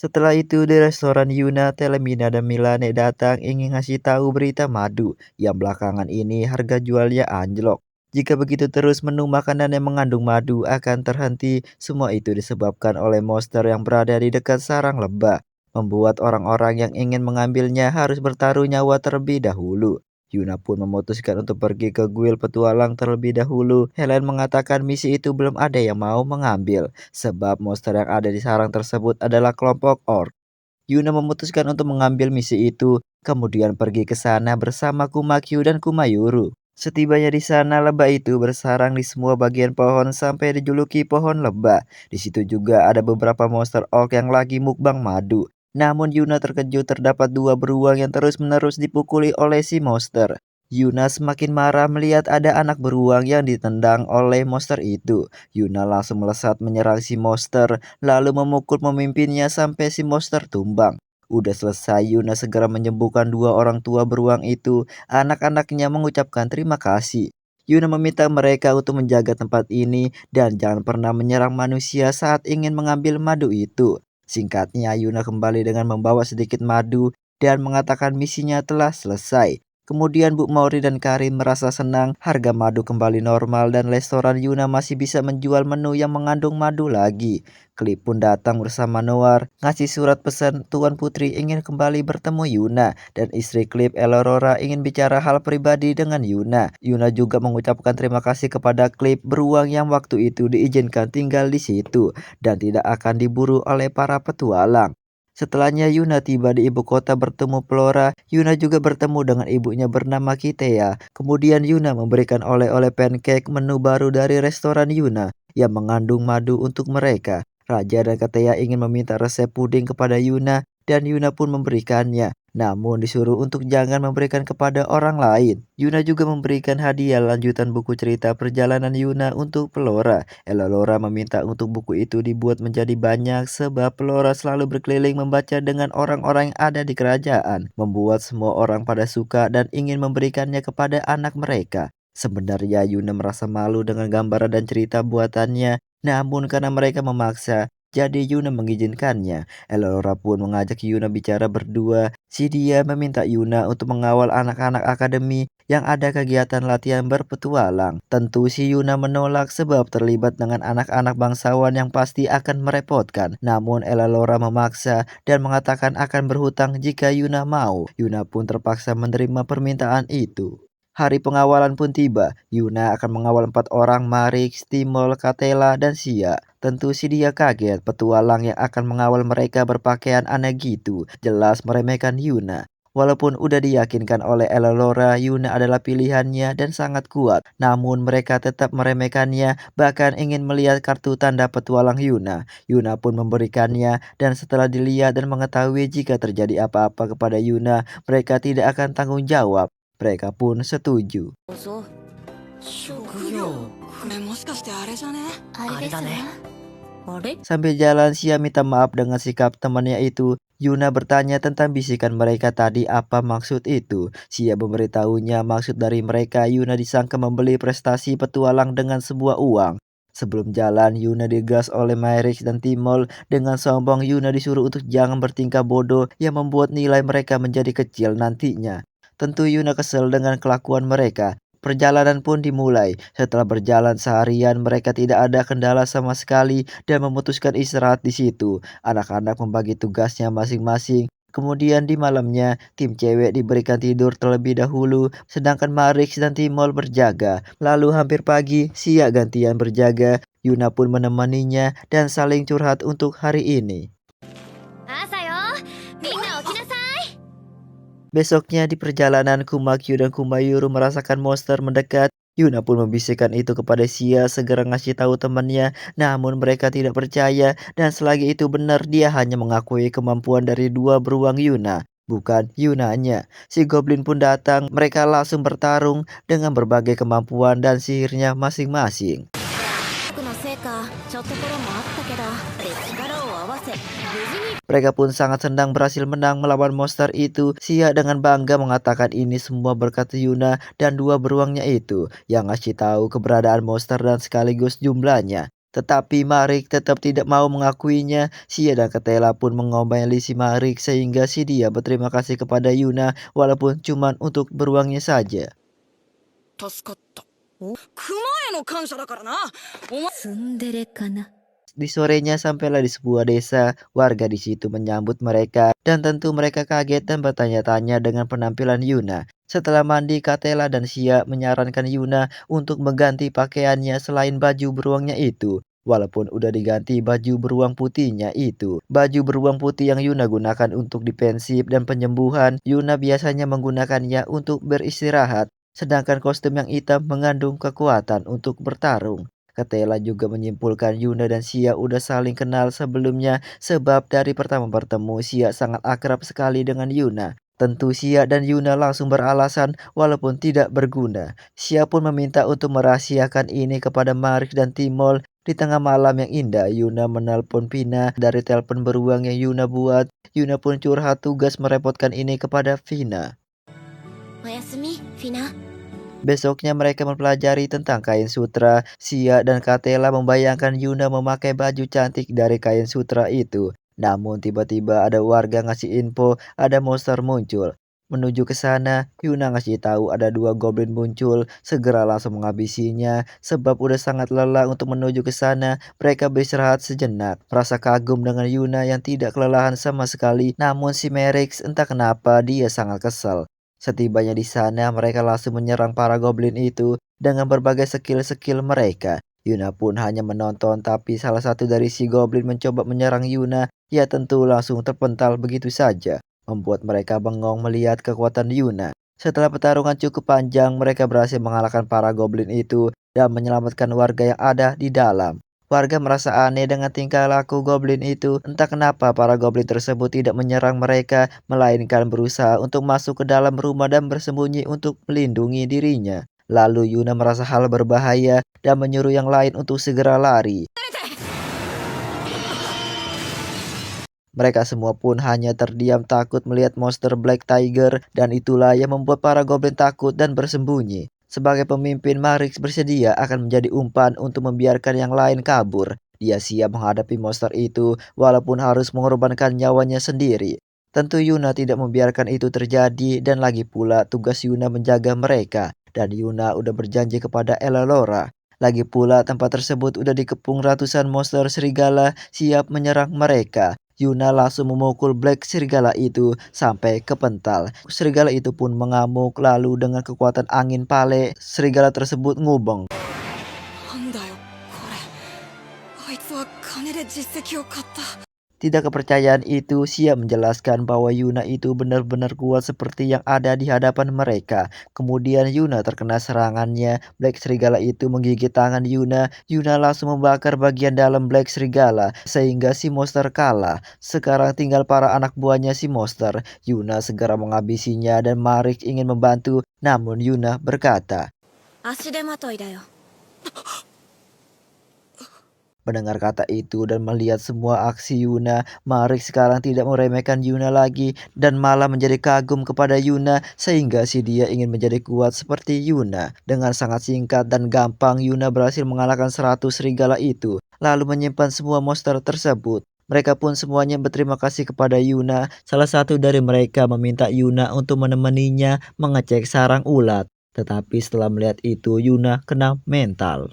Setelah itu di restoran Yuna, Telemina dan Milane datang ingin ngasih tahu berita madu yang belakangan ini harga jualnya anjlok. Jika begitu terus menu makanan yang mengandung madu akan terhenti. Semua itu disebabkan oleh monster yang berada di dekat sarang lebah, membuat orang-orang yang ingin mengambilnya harus bertaruh nyawa terlebih dahulu. Yuna pun memutuskan untuk pergi ke kuil petualang terlebih dahulu. Helen mengatakan misi itu belum ada yang mau mengambil, sebab monster yang ada di sarang tersebut adalah kelompok orc. Yuna memutuskan untuk mengambil misi itu, kemudian pergi ke sana bersama Kumakyu dan Kumayuru. Setibanya di sana, lebah itu bersarang di semua bagian pohon sampai dijuluki pohon lebah. Di situ juga ada beberapa monster orc yang lagi mukbang madu. Namun Yuna terkejut terdapat dua beruang yang terus-menerus dipukuli oleh si monster. Yuna semakin marah melihat ada anak beruang yang ditendang oleh monster itu. Yuna langsung melesat menyerang si monster, lalu memukul pemimpinnya sampai si monster tumbang. Udah selesai, Yuna segera menyembuhkan dua orang tua beruang itu. Anak-anaknya mengucapkan terima kasih. Yuna meminta mereka untuk menjaga tempat ini dan jangan pernah menyerang manusia saat ingin mengambil madu itu. Singkatnya, Yuna kembali dengan membawa sedikit madu dan mengatakan misinya telah selesai. Kemudian Bu Mauri dan Karim merasa senang, harga madu kembali normal dan restoran Yuna masih bisa menjual menu yang mengandung madu lagi. Clip pun datang bersama Noir, ngasih surat pesan Tuan Putri ingin kembali bertemu Yuna, dan istri Clip Elorora ingin bicara hal pribadi dengan Yuna. Yuna juga mengucapkan terima kasih kepada Clip beruang yang waktu itu diizinkan tinggal di situ, dan tidak akan diburu oleh para petualang. Setelahnya Yuna tiba di ibu kota bertemu Flora. Yuna juga bertemu dengan ibunya bernama Kitea. Kemudian Yuna memberikan oleh-oleh pancake menu baru dari restoran Yuna yang mengandung madu untuk mereka. Raja dan Katea ingin meminta resep puding kepada Yuna dan Yuna pun memberikannya. Namun disuruh untuk jangan memberikan kepada orang lain. Yuna juga memberikan hadiah lanjutan buku cerita perjalanan Yuna untuk Flora. Elolora meminta untuk buku itu dibuat menjadi banyak sebab Flora selalu berkeliling membaca dengan orang-orang yang ada di kerajaan, membuat semua orang pada suka dan ingin memberikannya kepada anak mereka. Sebenarnya Yuna merasa malu dengan gambaran dan cerita buatannya, namun karena mereka memaksa, jadi Yuna mengizinkannya. Elora pun mengajak Yuna bicara berdua. Si dia meminta Yuna untuk mengawal anak-anak akademi yang ada kegiatan latihan berpetualang. Tentu si Yuna menolak sebab terlibat dengan anak-anak bangsawan yang pasti akan merepotkan. Namun Elora memaksa dan mengatakan akan berhutang jika Yuna mau. Yuna pun terpaksa menerima permintaan itu. Hari pengawalan pun tiba. Yuna akan mengawal 4 orang, Marik, Stimol, Katela, dan Sia. Tentu si dia kaget petualang yang akan mengawal mereka berpakaian aneh gitu. Jelas meremehkan Yuna. Walaupun udah diyakinkan oleh Elolora, Yuna adalah pilihannya dan sangat kuat. Namun mereka tetap meremehkannya, bahkan ingin melihat kartu tanda petualang Yuna. Yuna pun memberikannya dan setelah dilihat dan mengetahui jika terjadi apa-apa kepada Yuna, mereka tidak akan tanggung jawab. Mereka pun setuju. 職業、これもしかしてあれじゃね？あれ？ Sambil jalan, Sia minta maaf dengan sikap temannya itu. Yuna bertanya tentang bisikan mereka tadi apa maksud itu. Sia memberitahunya maksud dari mereka Yuna disangka membeli prestasi petualang dengan sebuah uang. Sebelum jalan, Yuna digas oleh Myrix dan Timol. Dengan sombong, Yuna disuruh untuk jangan bertingkah bodoh yang membuat nilai mereka menjadi kecil nantinya. Tentu Yuna kesal dengan kelakuan mereka. Perjalanan pun dimulai. Setelah berjalan seharian, mereka tidak ada kendala sama sekali dan memutuskan istirahat di situ. Anak-anak membagi tugasnya masing-masing. Kemudian di malamnya, tim cewek diberikan tidur terlebih dahulu, sedangkan Marix dan Timol berjaga. Lalu hampir pagi, Sia gantian berjaga. Yuna pun menemaninya dan saling curhat untuk hari ini. Besoknya di perjalanan, Kumakyu dan Kumayuru merasakan monster mendekat. Yuna pun membisikkan itu kepada Sia segera ngasih tahu temannya, namun mereka tidak percaya dan selagi itu benar dia hanya mengakui kemampuan dari dua beruang Yuna, bukan Yunanya. Si Goblin pun datang, mereka langsung bertarung dengan berbagai kemampuan dan sihirnya masing-masing. Mereka pun sangat senang berhasil menang melawan monster itu. Sia dengan bangga mengatakan ini semua berkat Yuna dan dua beruangnya itu yang ngasih tahu keberadaan monster dan sekaligus jumlahnya. Tetapi Marik tetap tidak mau mengakuinya. Sia dan Ketela pun mengomeli si Marik sehingga si dia berterima kasih kepada Yuna walaupun cuman untuk beruangnya saja. 助かった。熊への感謝だからな。お前ツンデレかな。 Di sorenya sampailah di sebuah desa, warga di situ menyambut mereka dan tentu mereka kaget dan bertanya-tanya dengan penampilan Yuna. Setelah mandi, Katela dan Sia menyarankan Yuna untuk mengganti pakaiannya selain baju beruangnya itu. Walaupun udah diganti baju beruang putihnya itu. Baju beruang putih yang Yuna gunakan untuk defensif dan penyembuhan, Yuna biasanya menggunakannya untuk beristirahat. Sedangkan kostum yang hitam mengandung kekuatan untuk bertarung. Katela juga menyimpulkan Yuna dan Sia udah saling kenal sebelumnya sebab dari pertama bertemu Sia sangat akrab sekali dengan Yuna. Tentu Sia dan Yuna langsung beralasan walaupun tidak berguna. Sia pun meminta untuk merahasiakan ini kepada Marik dan Timol. Di tengah malam yang indah, Yuna menelpon Vina dari telepon beruang yang Yuna buat. Yuna pun curhat tugas merepotkan ini kepada Vina. おやすみ、フィナ。 Besoknya mereka mempelajari tentang kain sutra. Sia dan Katela membayangkan Yuna memakai baju cantik dari kain sutra itu. Namun tiba-tiba ada warga ngasih info ada monster muncul. Menuju ke sana, Yuna ngasih tahu ada 2 goblin muncul. Segera langsung menghabisinya sebab udah sangat lelah untuk menuju ke sana. Mereka beristirahat sejenak, merasa kagum dengan Yuna yang tidak kelelahan sama sekali. Namun si Merix entah kenapa dia sangat kesal. Setibanya di sana, mereka langsung menyerang para goblin itu dengan berbagai skill-skill mereka. Yuna pun hanya menonton, tapi salah satu dari si goblin mencoba menyerang Yuna. Ya tentu langsung terpental begitu saja, membuat mereka bengong melihat kekuatan Yuna. Setelah pertarungan cukup panjang, mereka berhasil mengalahkan para goblin itu dan menyelamatkan warga yang ada di dalam. Warga merasa aneh dengan tingkah laku goblin itu. Entah kenapa para goblin tersebut tidak menyerang mereka, melainkan berusaha untuk masuk ke dalam rumah dan bersembunyi untuk melindungi dirinya. Lalu Yuna merasa hal berbahaya dan menyuruh yang lain untuk segera lari. Mereka semua pun hanya terdiam takut melihat monster Black Tiger dan itulah yang membuat para goblin takut dan bersembunyi. Sebagai pemimpin, Marix bersedia akan menjadi umpan untuk membiarkan yang lain kabur. Dia siap menghadapi monster itu walaupun harus mengorbankan nyawanya sendiri. Tentu Yuna tidak membiarkan itu terjadi dan lagi pula tugas Yuna menjaga mereka. Dan Yuna udah berjanji kepada Elelora. Lagi pula tempat tersebut udah dikepung ratusan monster serigala siap menyerang mereka. Yuna langsung memukul Black Serigala itu sampai kepental. Serigala itu pun mengamuk lalu dengan kekuatan angin pale, serigala tersebut ngubeng. なんだよ、これ。あいつは金で実績を買った。 Tidak kepercayaan itu, Sia menjelaskan bahwa Yuna itu benar-benar kuat seperti yang ada di hadapan mereka. Kemudian Yuna terkena serangannya, Black Serigala itu menggigit tangan Yuna. Yuna langsung membakar bagian dalam Black Serigala sehingga si monster kalah. Sekarang tinggal para anak buahnya si monster. Yuna segera menghabisinya dan Marik ingin membantu, namun Yuna berkata, 足手まといだよ。 Mendengar kata itu dan melihat semua aksi Yuna, Marik sekarang tidak meremehkan Yuna lagi dan malah menjadi kagum kepada Yuna sehingga si dia ingin menjadi kuat seperti Yuna. Dengan sangat singkat dan gampang Yuna berhasil mengalahkan 100 serigala itu, lalu menyimpan semua monster tersebut. Mereka pun semuanya berterima kasih kepada Yuna. Salah satu dari mereka meminta Yuna untuk menemaninya mengecek sarang ulat. Tetapi setelah melihat itu Yuna kena mental.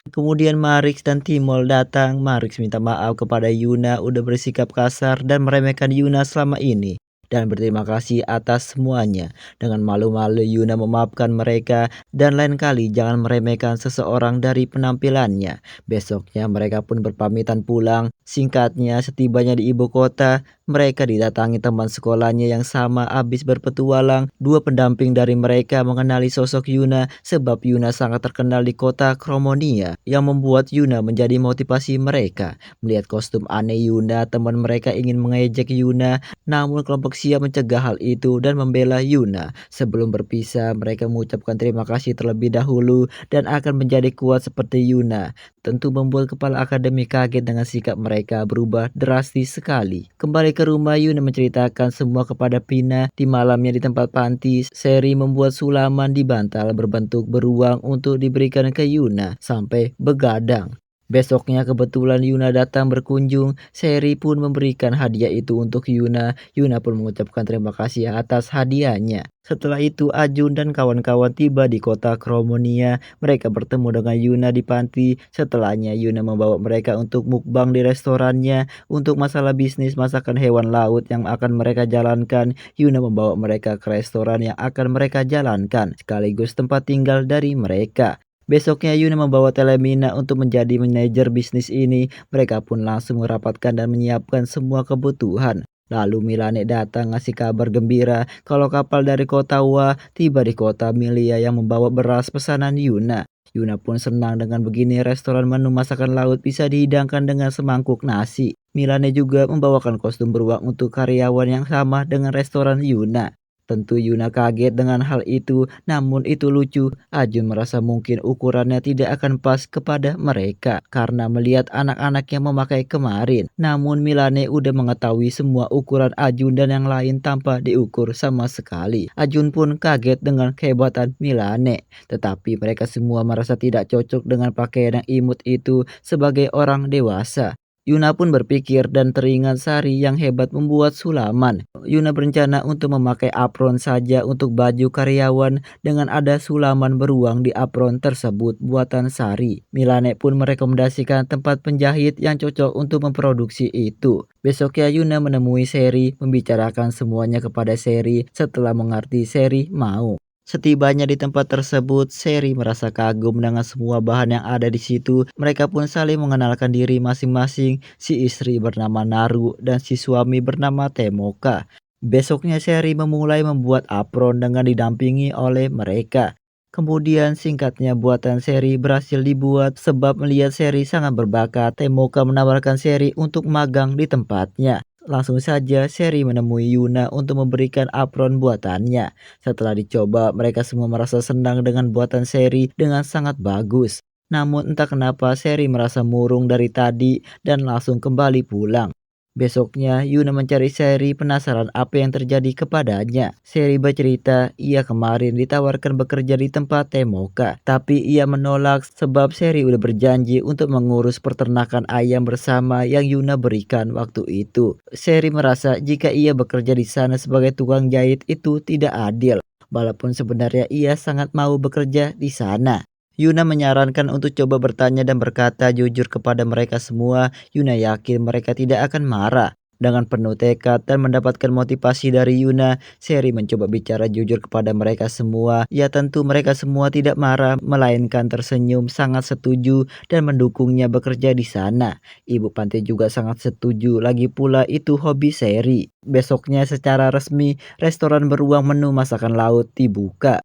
Kemudian Marix dan Timol datang. Marix minta maaf kepada Yuna udah bersikap kasar dan meremehkan Yuna selama ini. Dan berterima kasih atas semuanya. Dengan malu-malu Yuna memaafkan mereka dan lain kali jangan meremehkan seseorang dari penampilannya. Besoknya mereka pun berpamitan pulang. Singkatnya setibanya di ibu kota, mereka didatangi teman sekolahnya yang sama habis berpetualang. 2 pendamping dari mereka mengenali sosok Yuna sebab Yuna sangat terkenal di kota Kromonia yang membuat Yuna menjadi motivasi mereka. Melihat kostum aneh Yuna, teman mereka ingin mengejek Yuna, namun kelompok Sia mencegah hal itu dan membela Yuna. Sebelum berpisah, mereka mengucapkan terima kasih terlebih dahulu dan akan menjadi kuat seperti Yuna. tentu membuat kepala akademi kaget dengan sikap mereka berubah drastis sekali. Kembali ke rumah, Yuna menceritakan semua kepada Pina. Di malamnya di tempat panti, Seri membuat sulaman di bantal berbentuk beruang untuk diberikan ke Yuna sampai begadang. Besoknya kebetulan Yuna datang berkunjung, Seri pun memberikan hadiah itu untuk Yuna. Yuna pun mengucapkan terima kasih atas hadiahnya. Setelah itu Ajun dan kawan-kawan tiba di kota Kromonia. Mereka bertemu dengan Yuna di panti. Setelahnya Yuna membawa mereka untuk mukbang di restorannya. Untuk masalah bisnis masakan hewan laut yang akan mereka jalankan, Yuna membawa mereka ke restoran yang akan mereka jalankan, sekaligus tempat tinggal dari mereka. Besoknya Yuna membawa Telemina untuk menjadi manajer bisnis ini. Mereka pun langsung merapatkan dan menyiapkan semua kebutuhan. Lalu Milane datang ngasih kabar gembira kalau kapal dari kota Wa tiba di kota Milia yang membawa beras pesanan Yuna. Yuna pun senang dengan begini restoran menu masakan laut bisa dihidangkan dengan semangkuk nasi. Milane juga membawakan kostum beruang untuk karyawan yang sama dengan restoran Yuna. Tentu Yuna kaget dengan hal itu, namun itu lucu. Ajun merasa mungkin ukurannya tidak akan pas kepada mereka karena melihat anak-anak yang memakai kemarin. Namun Milane udah mengetahui semua ukuran Ajun dan yang lain tanpa diukur sama sekali. Ajun pun kaget dengan kehebatan Milane. Tetapi mereka semua merasa tidak cocok dengan pakaian yang imut itu sebagai orang dewasa. Yuna pun berpikir dan teringat Sari yang hebat membuat sulaman. Yuna berencana untuk memakai apron saja untuk baju karyawan dengan ada sulaman beruang di apron tersebut buatan Sari. Milane pun merekomendasikan tempat penjahit yang cocok untuk memproduksi itu. Besoknya Yuna menemui Seri, membicarakan semuanya kepada Seri. Setelah mengerti, Seri mau. Setibanya di tempat tersebut, Seri merasa kagum dengan semua bahan yang ada di situ. Mereka pun saling mengenalkan diri masing-masing. Si istri bernama Naru dan si suami bernama Temoka. Besoknya Seri memulai membuat apron dengan didampingi oleh mereka. Kemudian singkatnya buatan Seri berhasil dibuat sebab melihat Seri sangat berbakat. Temoka menawarkan Seri untuk magang di tempatnya. Langsung saja Seri menemui Yuna untuk memberikan apron buatannya. Setelah dicoba, mereka semua merasa senang dengan buatan Seri dengan sangat bagus. Namun entah kenapa Seri merasa murung dari tadi dan langsung kembali pulang. Besoknya Yuna mencari Seri penasaran apa yang terjadi kepadanya. Seri bercerita ia kemarin ditawarkan bekerja di tempat Temoka. Tapi ia menolak sebab Seri udah berjanji untuk mengurus peternakan ayam bersama yang Yuna berikan waktu itu. Seri merasa jika ia bekerja di sana sebagai tukang jahit itu tidak adil. Walaupun sebenarnya ia sangat mau bekerja di sana. Yuna menyarankan untuk coba bertanya dan berkata jujur kepada mereka semua. Yuna yakin mereka tidak akan marah. Dengan penuh tekad dan mendapatkan motivasi dari Yuna, Seri mencoba bicara jujur kepada mereka semua. Ya tentu mereka semua tidak marah, melainkan tersenyum, sangat setuju dan mendukungnya bekerja di sana. Ibu panti juga sangat setuju, lagi pula itu hobi Seri. Besoknya secara resmi, restoran beruang menu masakan laut dibuka.